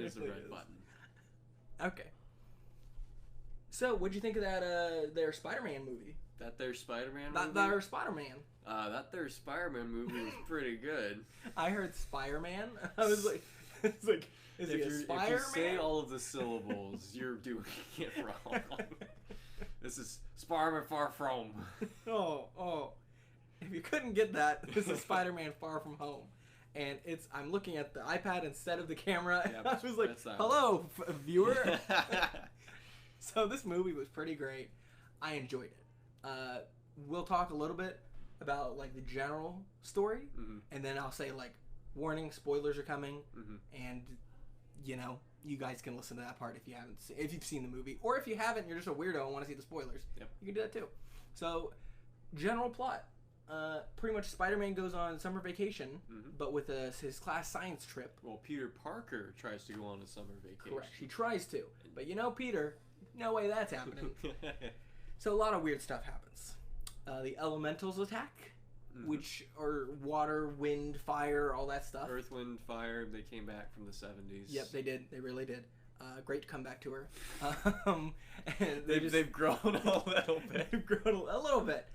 is a really red is. button. Okay. So, what'd you think of that their Spider-Man movie? That their Spider-Man That movie? their Spider-Man. That their Spider-Man movie was pretty good. I heard Spider-Man. I was like, it's like, is he a If you Spider-Man? say all of the syllables, you're doing it wrong. This is Spider-Man Far From. oh. If you couldn't get that, this is Spider-Man Far From Home. And I'm looking at the iPad instead of the camera. And Yep, I was like, that's that hello, viewer. So this movie was pretty great. I enjoyed it. We'll talk a little bit about like the general story, and then I'll say like, warning, spoilers are coming, and you guys can listen to that part if you've seen the movie, or if you haven't, you're just a weirdo and want to see the spoilers. Yep. You can do that too. So, general plot. Pretty much Spider-Man goes on summer vacation, but with his class science trip. Well, Peter Parker tries to go on a summer vacation. Correct. He tries to, but Peter, no way that's happening. So a lot of weird stuff happens. The elementals attack, which are water, wind, fire, all that stuff. Earth, Wind, Fire. They came back from the 70s. Yep, they did. They really did. Great comeback to her. And They've grown a little bit. They've grown a little bit.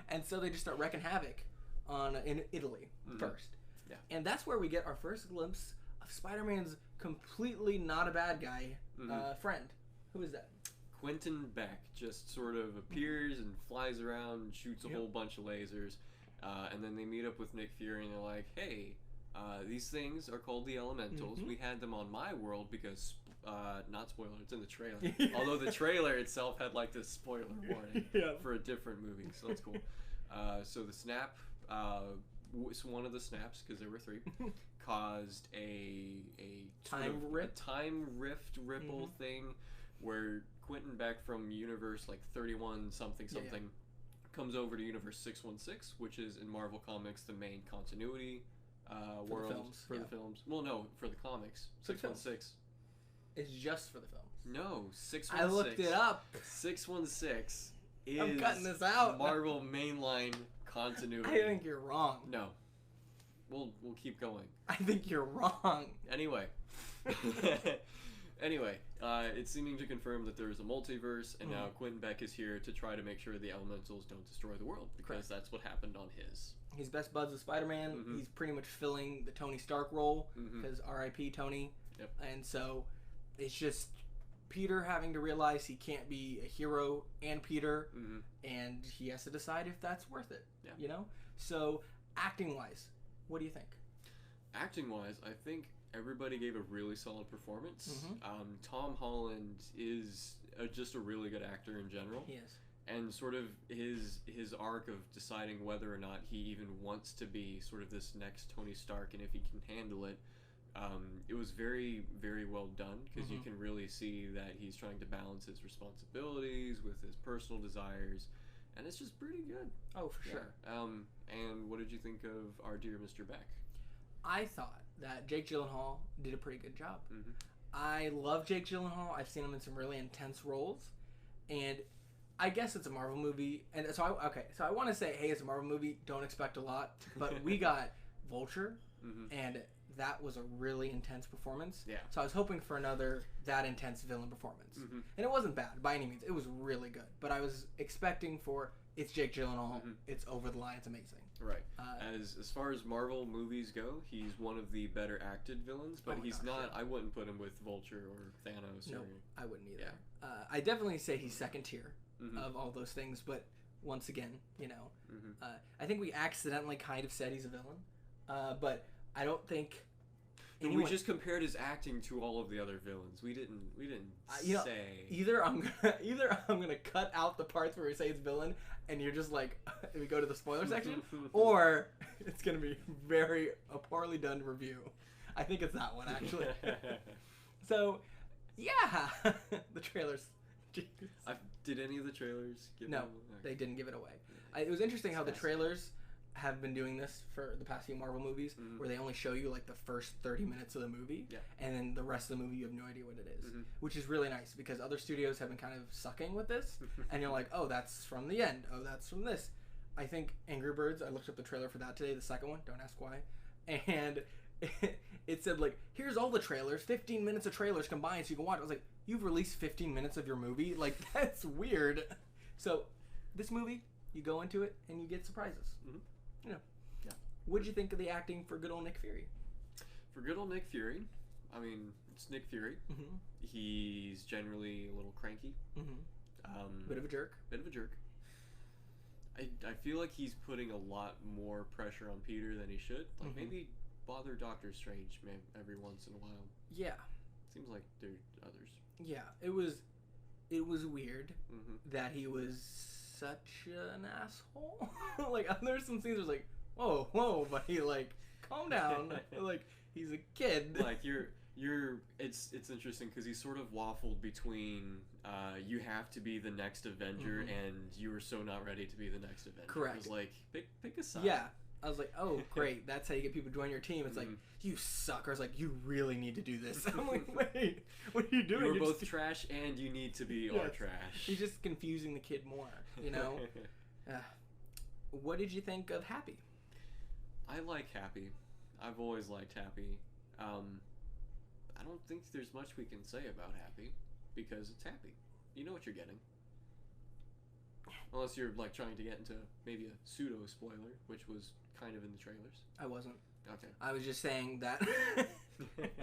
And so they just start wrecking havoc in Italy first. Yeah. And that's where we get our first glimpse of Spider-Man's completely not a bad guy friend. Who is that? Quentin Beck just sort of appears and flies around and shoots a whole bunch of lasers. And then they meet up with Nick Fury and they're like, hey, these things are called the Elementals. We had them on my world because, not spoiler, it's in the trailer. Although the trailer itself had like this spoiler warning for a different movie, so that's cool. So the snap, one of the snaps, because there were 3, caused a time rift ripple thing where Quentin Beck from universe like 31 something comes over to universe 616, which is in Marvel Comics the main continuity world for the films. Well, no, for the comics. 616 is just for the films. No, 616. I looked it up. 616 is I'm cutting this out. Marvel mainline continuity. I think you're wrong. No. We'll keep going. I think you're wrong. Anyway. It's seeming to confirm that there is a multiverse, and now Quentin Beck is here to try to make sure the Elementals don't destroy the world, because that's what happened on his. He's best buds with Spider-Man. He's pretty much filling the Tony Stark role, because R.I.P. Tony. Yep. And so it's just Peter having to realize he can't be a hero and Peter, and he has to decide if that's worth it. Yeah. So acting-wise, what do you think? Acting-wise, I think everybody gave a really solid performance. Tom Holland is just a really good actor in general. He is. And sort of his arc of deciding whether or not he even wants to be sort of this next Tony Stark and if he can handle it, it was very, very well done, because you can really see that he's trying to balance his responsibilities with his personal desires, and it's just pretty good. Oh, for sure. And what did you think of our dear Mr. Beck? I thought that Jake Gyllenhaal did a pretty good job. I love Jake Gyllenhaal. I've seen him in some really intense roles, and I guess it's a Marvel movie, and so I want to say, hey, it's a Marvel movie. Don't expect a lot, but we got Vulture, and that was a really intense performance. Yeah. So I was hoping for another that intense villain performance, and it wasn't bad by any means. It was really good, but I was expecting for it's Jake Gyllenhaal. It's over the line. It's amazing. Right. As far as Marvel movies go, he's one of the better acted villains, but he's not. I wouldn't put him with Vulture or Thanos. No, I wouldn't either. Yeah. I definitely say he's second tier of all those things, but once again, I think we accidentally kind of said he's a villain, but I don't think. We just compared his acting to all of the other villains. We didn't say. Either I'm gonna cut out the parts where we say it's villain, and you're just like, we go to the spoiler section, or it's gonna be a poorly done review. I think it's that one actually. So, yeah, the trailers. Did any of the trailers give No, they didn't give it away. It was interesting how the trailers have been doing this for the past few Marvel movies, where they only show you like the first 30 minutes of the movie, and then the rest of the movie you have no idea what it is, which is really nice, because other studios have been kind of sucking with this, and you're like, oh, that's from the end, oh, that's from this. I think Angry Birds, I looked up the trailer for that today, the second one, don't ask why, and it said like, here's all the trailers, 15 minutes of trailers combined so you can watch. I was like, you've released 15 minutes of your movie? Like, that's weird. So this movie, you go into it and you get surprises. Mm-hmm. You know. Yeah. What'd you think of the acting for good old Nick Fury? For good old Nick Fury, I mean, it's Nick Fury. Mm-hmm. He's generally a little cranky. Mm-hmm. Bit of a jerk. I feel like he's putting a lot more pressure on Peter than he should. Like, maybe bother Doctor Strange every once in a while. Yeah. Seems like there's others. Yeah, it was weird that he was such an asshole. Like, there's some scenes where it's like, whoa, but he, like, calm down. Like, he's a kid. Like, it's interesting because he sort of waffled between you have to be the next Avenger and you are so not ready to be the next Avenger. Correct. It was like, pick a side. Yeah. I was like, oh, great. That's how you get people to join your team. It's like, you suck. Or it's like, you really need to do this. I'm like, wait, what are you doing? You're both trash and you need to be our trash. You're just confusing the kid more, you know? What did you think of Happy? I like Happy. I've always liked Happy. I don't think there's much we can say about Happy because it's Happy. You know what you're getting. Unless you're like trying to get into maybe a pseudo spoiler, which was kind of in the trailers. I wasn't. Okay. I was just saying that.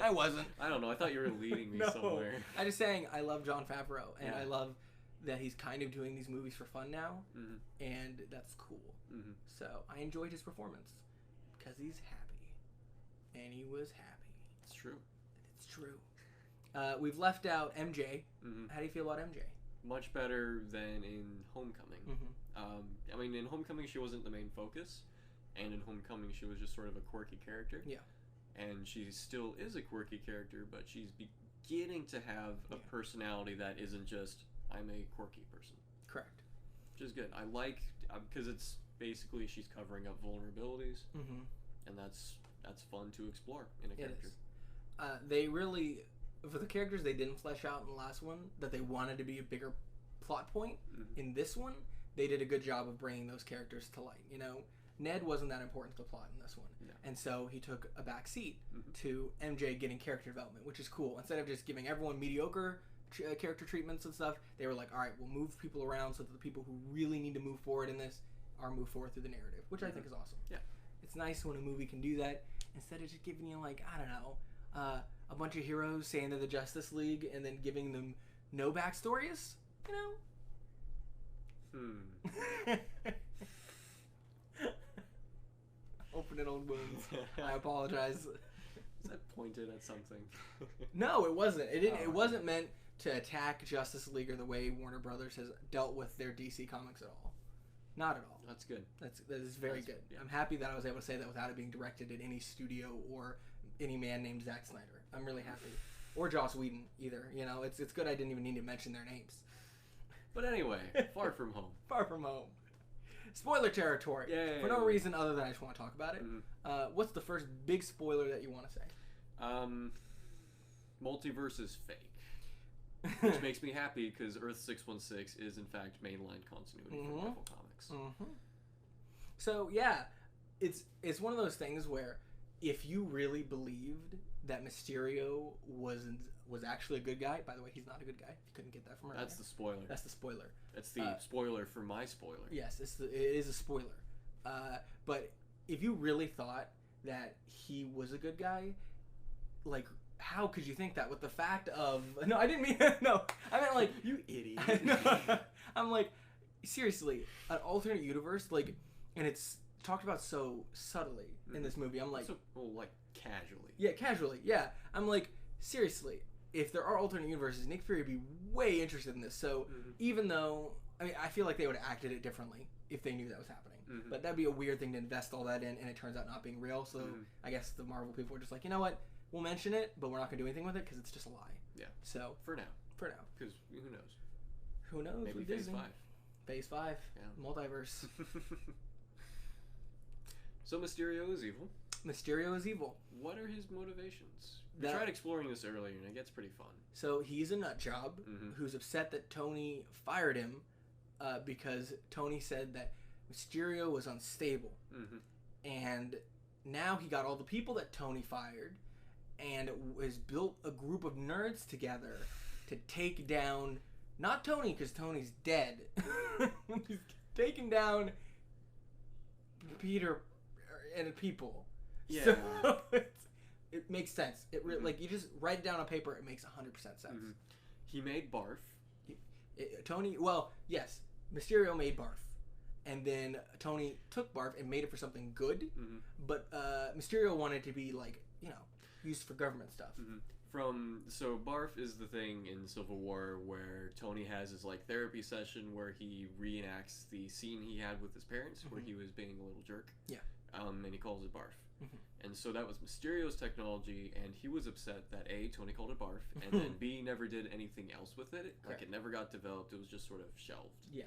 I wasn't. I don't know. I thought you were leading me somewhere. I'm just saying I love Jon Favreau, and I love that he's kind of doing these movies for fun now, and that's cool. So I enjoyed his performance because he's happy, and he was happy. It's true. It's true. We've left out MJ. How do you feel about MJ? Much better than in Homecoming. I mean, in Homecoming she wasn't the main focus, and in Homecoming she was just sort of a quirky character. Yeah. And she still is a quirky character, but she's beginning to have a personality that isn't just, I'm a quirky person. Correct. Which is good. I like, because it's basically she's covering up vulnerabilities, and that's fun to explore in a character. They really, for the characters they didn't flesh out in the last one, that they wanted to be a bigger plot point, in this one, they did a good job of bringing those characters to light. You know, Ned wasn't that important to the plot in this one. No. And so he took a back seat to MJ getting character development, which is cool. Instead of just giving everyone mediocre character treatments and stuff, they were like, all right, we'll move people around so that the people who really need to move forward in this are moved forward through the narrative, which I think is awesome. Yeah. It's nice when a movie can do that instead of just giving you, like, I don't know, a bunch of heroes saying they're the Justice League and then giving them no backstories, you know? Opening old wounds. I apologize. Is that pointed at something? No, it wasn't. It didn't. It wasn't meant to attack Justice League or the way Warner Brothers has dealt with their DC comics at all. Not at all. That's good. That is very good. Yeah. I'm happy that I was able to say that without it being directed at any studio or any man named Zack Snyder. I'm really happy. Or Joss Whedon either. You know, it's good I didn't even need to mention their names. But anyway, Far From Home. Far From Home. Spoiler territory. Yay. For no reason other than I just want to talk about it. What's the first big spoiler that you want to say? Multiverse is fake. Which makes me happy because Earth 616 is in fact mainline continuity from Marvel Comics. So yeah, it's one of those things where if you really believed that Mysterio was actually a good guy, by the way, he's not a good guy. If you couldn't get that from earlier. That's the spoiler. That's the spoiler. That's the spoiler for my spoiler. Yes, it is a spoiler. But if you really thought that he was a good guy, like, how could you think that with the fact of... No, I didn't mean... No, I meant like... You idiot. I'm like, seriously, an alternate universe, like, and it's talked about so subtly in this movie. I'm like... So, well, like, casually. Yeah, casually, yeah. I'm like, seriously, if there are alternate universes, Nick Fury would be way interested in this. So, even though... I mean, I feel like they would have acted it differently if they knew that was happening. But that'd be a weird thing to invest all that in, and it turns out not being real. So, I guess the Marvel people were just like, you know what? We'll mention it, but we're not going to do anything with it because it's just a lie. Yeah. So for now. Because who knows? Who knows? Maybe Phase 5. Phase 5. Yeah. Multiverse. So Mysterio is evil. Mysterio is evil. What are his motivations? We tried exploring this earlier, and it gets pretty fun. So he's a nut job who's upset that Tony fired him because Tony said that Mysterio was unstable. And now he got all the people that Tony fired and has built a group of nerds together to take down, not Tony, because Tony's dead. He's taking down Peter and people. Yeah. So it makes sense. It like, you just write it down on paper, it makes 100% sense. He made Barf. Tony, well, yes, Mysterio made Barf. And then Tony took Barf and made it for something good. But Mysterio wanted to be, like, you know, used for government stuff. So Barf is the thing in Civil War where Tony has his, like, therapy session where he reenacts the scene he had with his parents where he was being a little jerk. Yeah. And he calls it Barf. And so that was Mysterio's technology, and he was upset that A, Tony called it Barf, and then B, never did anything else with it. Like, it never got developed. It was just sort of shelved. Yeah.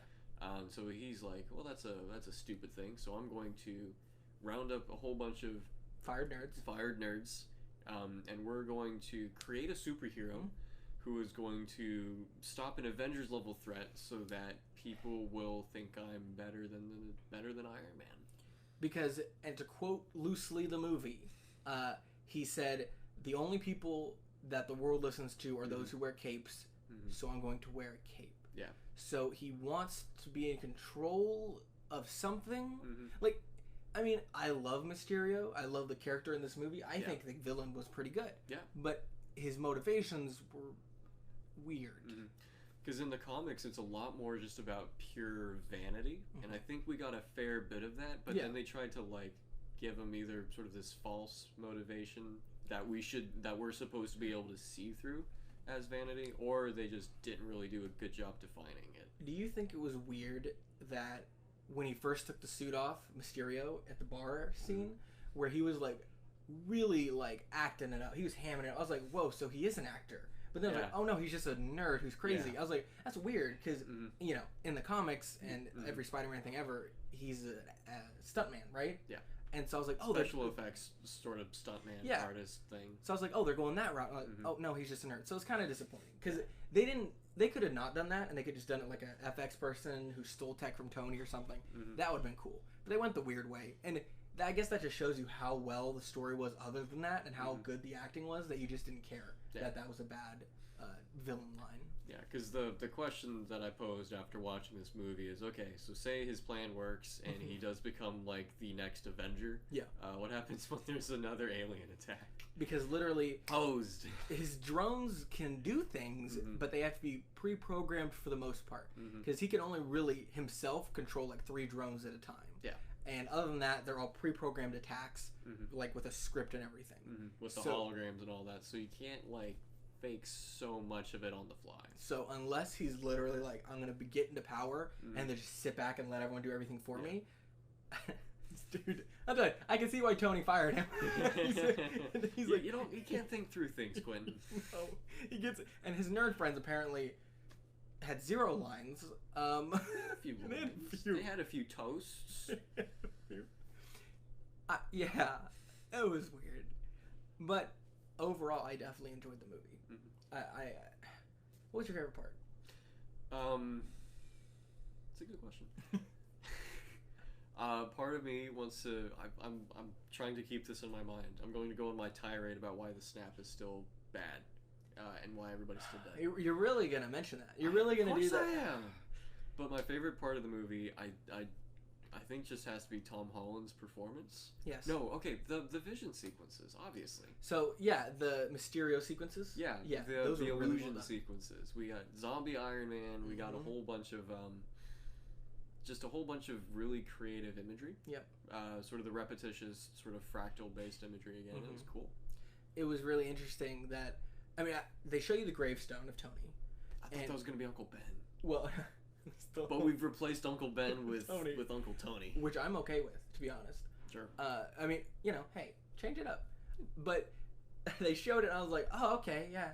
So he's like, well, that's a stupid thing. So I'm going to round up a whole bunch of fired nerds, and we're going to create a superhero who is going to stop an Avengers level threat, so that people will think I'm better than Iron Man. Because, and to quote loosely the movie, he said, "The only people that the world listens to are those who wear capes. So I'm going to wear a cape." Yeah. So he wants to be in control of something. Like, I mean, I love Mysterio. I love the character in this movie. I think the villain was pretty good. Yeah. But his motivations were weird. Because in the comics, it's a lot more just about pure vanity, and I think we got a fair bit of that. But then they tried to, like, give him either sort of this false motivation that we're supposed to be able to see through as vanity, or they just didn't really do a good job defining it. Do you think it was weird that when he first took the suit off, Mysterio, at the bar scene, where he was, like, really, like, acting it out, he was hamming it, I was like, whoa, so he is an actor. But then I was like, oh no, he's just a nerd who's crazy. I was like, that's weird, because, you know, in the comics and every Spider-Man thing ever, he's a stuntman, right? Yeah. And so I was like, oh, special effects sort of stuntman artist thing. So I was like, oh, they're going that route. Like, oh no, he's just a nerd. So it's kind of disappointing, because they could have not done that, and they could just done it like a FX person who stole tech from Tony or something. That would have been cool. But they went the weird way, and I guess that just shows you how well the story was other than that, and how good the acting was, that you just didn't care that was a bad villain line. Yeah, because the question that I posed after watching this movie is, okay, so say his plan works and he does become, like, the next Avenger. Yeah. What happens when there's another alien attack? Because literally... Posed. His drones can do things, but they have to be pre-programmed for the most part. Because he can only really, himself, control, like, 3 drones at a time. Yeah. And other than that, they're all pre-programmed attacks, like, with a script and everything. With the holograms and all that. So you can't, like, fake so much of it on the fly. So unless he's literally like, I'm going to get into power and then just sit back and let everyone do everything for me. Dude, I can see why Tony fired him. he's like, you can't think through things, Quentin. No, he gets it. And his nerd friends apparently had 0 lines. They had a few toasts. Yeah, it was weird. But overall, I definitely enjoyed the movie. What's your favorite part? It's a good question. Part of me wants to. I'm trying to keep this in my mind. I'm going to go on my tirade about why the snap is still bad, and why everybody's still dead. You're really gonna mention that. You're really gonna do that. Of course I am. But my favorite part of the movie, I think, just has to be Tom Holland's performance. Yes. No, okay, the Vision sequences, obviously. So, yeah, the Mysterio sequences? Yeah, those the illusion really sequences. We got Zombie Iron Man, we got a whole bunch of, just a whole bunch of really creative imagery. Yep. Sort of the repetitious, sort of fractal-based imagery again. It was cool. It was really interesting that, I mean, they show you the gravestone of Tony. I thought that was going to be Uncle Ben. Well... But we've replaced Uncle Ben with Uncle Tony. Which I'm okay with, to be honest. Sure. I mean, you know, hey, change it up. But they showed it, and I was like, oh, okay, yeah.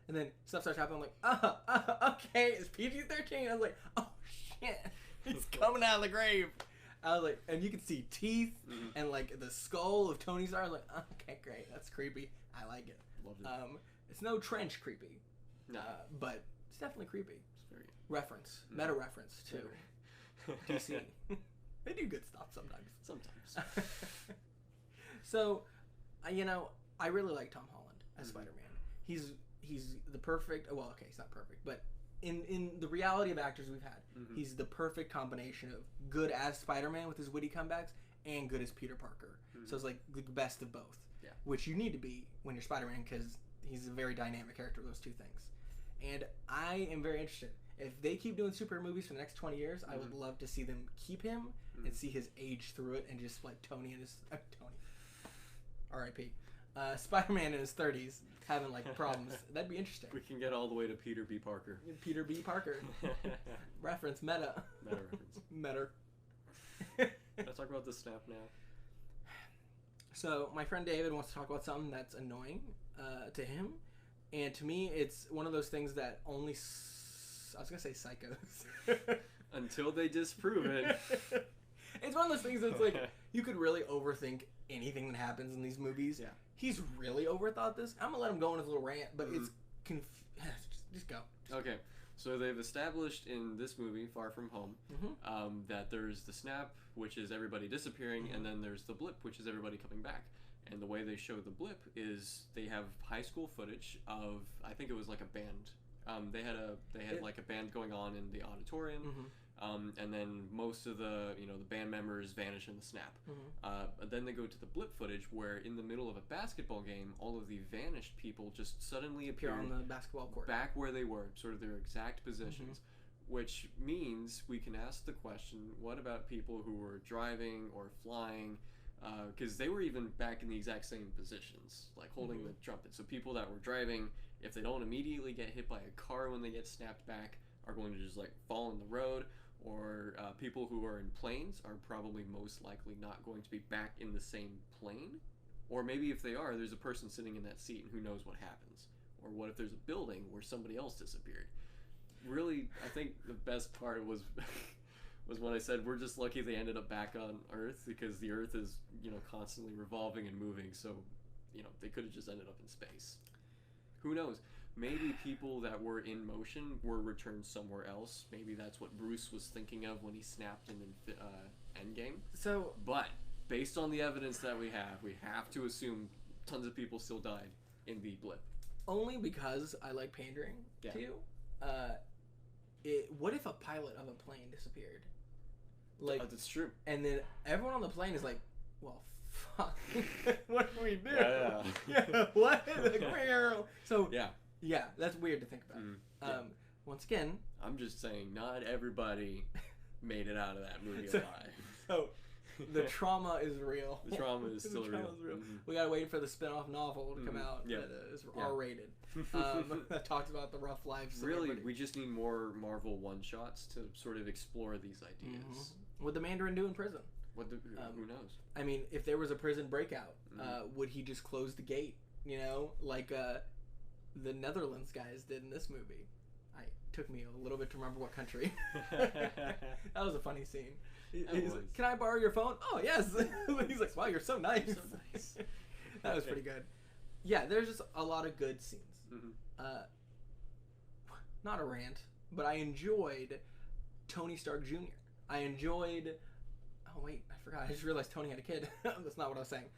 And then stuff starts happening, I'm like, okay, it's PG-13. I was like, oh, shit, he's coming out of the grave. I was like, and you can see teeth and, like, the skull of Tony Stark. I was like, okay, great, that's creepy. I like it. Loved it. It's no Trench creepy. No. But it's definitely creepy. Reference, meta reference to DC. They do good stuff sometimes. So, I really like Tom Holland as Spider-Man. He's the perfect. Well, okay, he's not perfect, but in the reality of actors we've had, he's the perfect combination of good as Spider-Man with his witty comebacks and good as Peter Parker. So it's like the best of both. Yeah. Which you need to be when you're Spider-Man because he's a very dynamic character. Those two things, and I am very interested. If they keep doing superhero movies for the next 20 years, I would love to see them keep him and see his age through it, and just like Tony and his Tony, R.I.P. Spider-Man in his 30s having like problems. That'd be interesting. We can get all the way to Peter B. Parker. Peter B. Parker. Reference meta. Meta reference. Meta. Let's talk about the snap now. So my friend David wants to talk about something that's annoying to him, and to me, it's one of those things that only I was gonna say psychos. Until they disprove it. It's one of those things that's like you could really overthink anything that happens in these movies. Yeah. He's really overthought this. I'm gonna let him go on his little rant, but it's just go. Okay. So they've established in this movie, Far From Home, that there's the snap, which is everybody disappearing, and then there's the blip, which is everybody coming back. And the way they show the blip is they have high school footage of, I think it was like a band. They had like a band going on in the auditorium, and then most of the the band members vanish in the snap. Then they go to the blip footage where in the middle of a basketball game, all of the vanished people just suddenly appear on the basketball court, back where they were, sort of their exact positions. Which means we can ask the question: what about people who were driving or flying? Because they were even back in the exact same positions, like holding the trumpet. So people that were driving, if they don't immediately get hit by a car when they get snapped back, are going to just like fall in the road. Or people who are in planes are probably most likely not going to be back in the same plane. Or maybe if they are, there's a person sitting in that seat and who knows what happens. Or what if there's a building where somebody else disappeared? Really, I think the best part was was when I said we're just lucky they ended up back on Earth, because the Earth is constantly revolving and moving, so they could have just ended up in space. Who knows? Maybe people that were in motion were returned somewhere else. Maybe that's what Bruce was thinking of when he snapped in Endgame. So, but based on the evidence that we have to assume tons of people still died in the blip. Only because I like pandering to you. What if a pilot of a plane disappeared? Like that's true. And then everyone on the plane is like, well, fuck. What do we do? Yeah. What? So yeah, that's weird to think about. Once again, I'm just saying, not everybody made it out of that movie alive. So the trauma is real. The trauma is still real. We gotta wait for the spin-off novel to come out that is R-rated. That talks about the rough lives. Really, we just need more Marvel one-shots to sort of explore these ideas. What the Mandarin do in prison? Who knows? I mean, if there was a prison breakout, would he just close the gate? Like the Netherlands guys did in this movie. It took me a little bit to remember what country. That was a funny scene. He's like, can I borrow your phone? Oh, yes. He's like, wow, you're so nice. You're so nice. That was pretty good. Yeah, there's just a lot of good scenes. Not a rant, but I enjoyed Tony Stark Jr. I enjoyed... Oh, wait, I forgot. I just realized Tony had a kid. That's not what I was saying.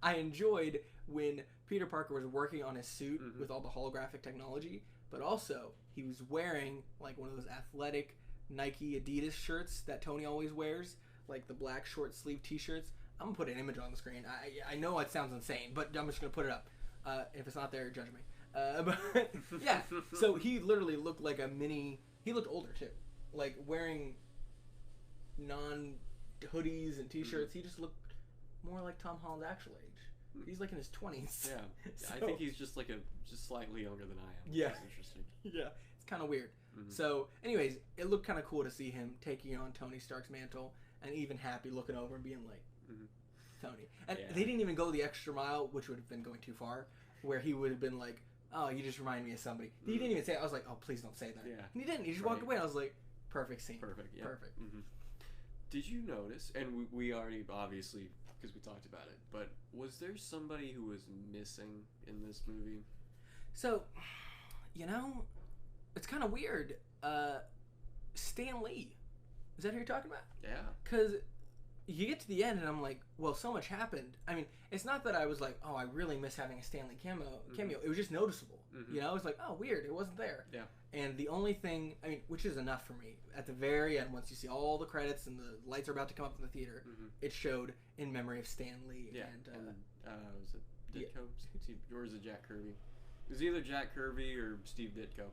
I enjoyed when Peter Parker was working on his suit with all the holographic technology, but also he was wearing like one of those athletic Nike Adidas shirts that Tony always wears, like the black short sleeve t-shirts. I'm gonna put an image on the screen. I know it sounds insane, but I'm just gonna put it up. If it's not there, judge me. But yeah, so he literally looked like a mini. He looked older too, like wearing non-hoodies and t-shirts. He just looked more like Tom Holland's actual age. He's like in his 20s. Yeah, so, I think he's just slightly younger than I am. Yeah, it's interesting. Yeah, it's kind of weird. So, anyways, it looked kind of cool to see him taking on Tony Stark's mantle, and even Happy looking over and being like, Tony. And they didn't even go the extra mile, which would have been going too far, where he would have been like, oh, you just remind me of somebody. He didn't even say it. I was like, oh, please don't say that. Yeah. And he didn't. He just walked away. I was like, perfect scene. Perfect, yeah. Perfect. Did you notice, and we already, obviously, because we talked about it, but was there somebody who was missing in this movie? So, it's kind of weird. Stan Lee. Is that who you're talking about? Yeah. Because, you get to the end, and I'm like, well, so much happened. I mean, it's not that I was like, oh, I really miss having a Stan Lee cameo. It was just noticeable. You know, it was like, oh, weird, it wasn't there. Yeah. And the only thing, I mean, which is enough for me, at the very end, once you see all the credits and the lights are about to come up in the theater, it showed in memory of Stan Lee. Yeah. And was it Ditko? Or was it Jack Kirby? It was either Jack Kirby or Steve Ditko.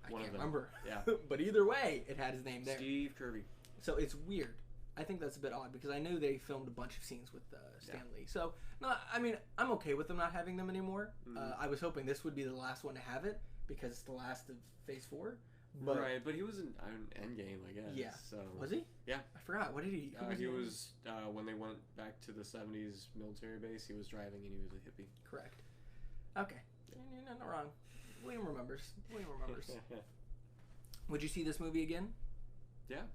I can't remember. Yeah. But either way, it had his name there. Steve Kirby. So it's weird. I think that's a bit odd because I knew they filmed a bunch of scenes with Stan Lee. So, no, I mean, I'm okay with them not having them anymore. I was hoping this would be the last one to have it because it's the last of Phase 4. But, right, but he was in Endgame, I guess. Yeah. So. Was he? Yeah. I forgot. What did he? He was when they went back to the 70s military base, he was driving and he was a hippie. Correct. Okay. You're not wrong. William remembers. Would you see this movie again? Yeah.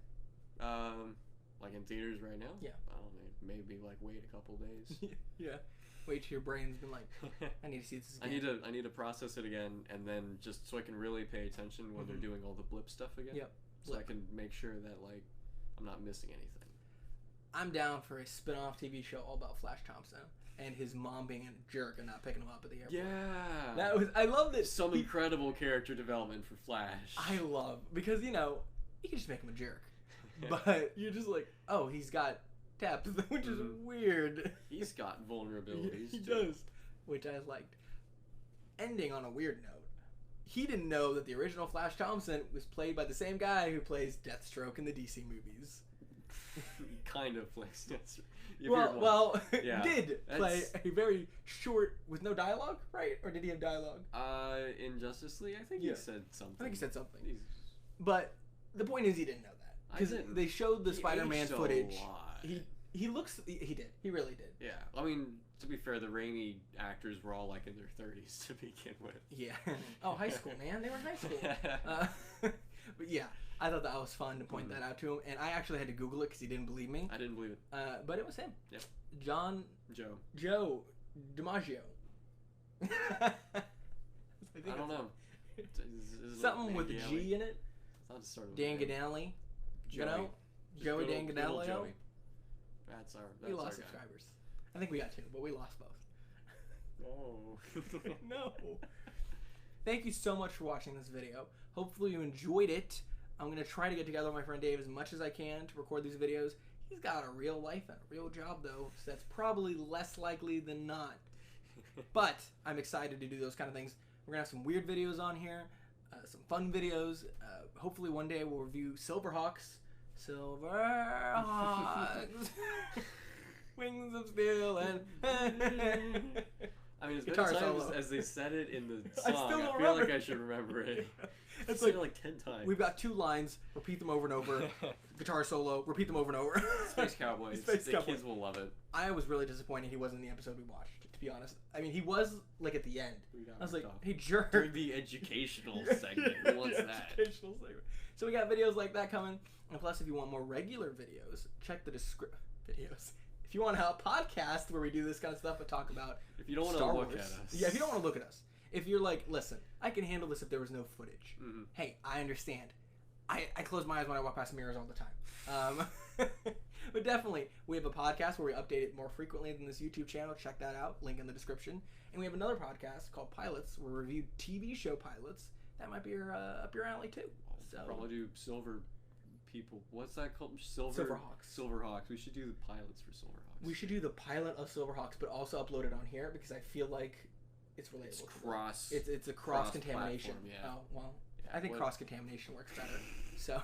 Like in theaters right now? Yeah. I don't know, maybe like wait a couple days. Yeah. Wait till your brain's been like, I need to see this again. I need to process it again, and then just so I can really pay attention when they're doing all the blip stuff again. Yep. So I can make sure that like I'm not missing anything. I'm down for a spin-off TV show all about Flash Thompson and his mom being a jerk and not picking him up at the airport. Yeah. I love this. Some incredible character development for Flash. I love because you can just make him a jerk. But you're just like, oh, he's got taps, which is weird. He's got vulnerabilities. He does, which I liked. Ending on a weird note, he didn't know that the original Flash Thompson was played by the same guy who plays Deathstroke in the DC movies. He kind of plays Deathstroke. Did play a very short with no dialogue, right? Or did he have dialogue? In Justice League, I think he said something. I think he said something. But the point is, he didn't know that. Because they showed the Spider-Man footage. He looks. He did. He really did. Yeah. I mean, to be fair, the Raimi actors were all like in their 30s to begin with. Yeah. Oh, high school, man. They were in high school. But yeah, I thought that was fun to point that out to him, and I actually had to Google it because he didn't believe me. I didn't believe it. But it was him. Yeah. Joe DiMaggio. I don't know. Something with a G in it. Dan Gadali. Joey Dan Gadali. That's we lost subscribers. I think we got 2, but we lost both. Oh. No. Thank you so much for watching this video. Hopefully you enjoyed it. I'm going to try to get together with my friend Dave as much as I can to record these videos. He's got a real life and a real job, though, so that's probably less likely than not. But I'm excited to do those kind of things. We're going to have some weird videos on here, some fun videos. Hopefully one day we'll review Silverhawks. Silverhawks. Wings of steel and... I mean, as many times as they said it in the song, I feel like I should remember it. It's like 10 times. We've got 2 lines, repeat them over and over. Guitar solo, repeat them over and over. Space Cowboys. Kids will love it. I was really disappointed he wasn't in the episode we watched, to be honest. I mean, he was, like, at the end. I was like, hey, jerk. During the educational segment. Who wants that? Educational segment. So we got videos like that coming. And plus, if you want more regular videos, check the description. Videos. If you want a podcast where we do this kind of stuff and talk about if you don't want to look at us. Yeah, if you don't want to look at us. If you're like, listen, I can handle this if there was no footage. Hey, I understand. I close my eyes when I walk past mirrors all the time. But definitely, we have a podcast where we update it more frequently than this YouTube channel. Check that out. Link in the description. And we have another podcast called Pilots where we review TV show pilots. That might be up your alley, too. So probably do Silver People. What's that called? Silverhawks. We should do the pilots for Silverhawks. We should do the pilot of Silverhawks, but also upload it on here because I feel like it's relatable. It's a cross-contamination. Yeah. Oh, well, yeah, I think cross-contamination works better. So,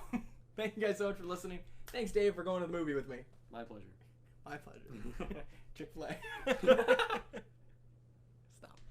thank you guys so much for listening. Thanks, Dave, for going to the movie with me. My pleasure. My pleasure. Chick-fil-A.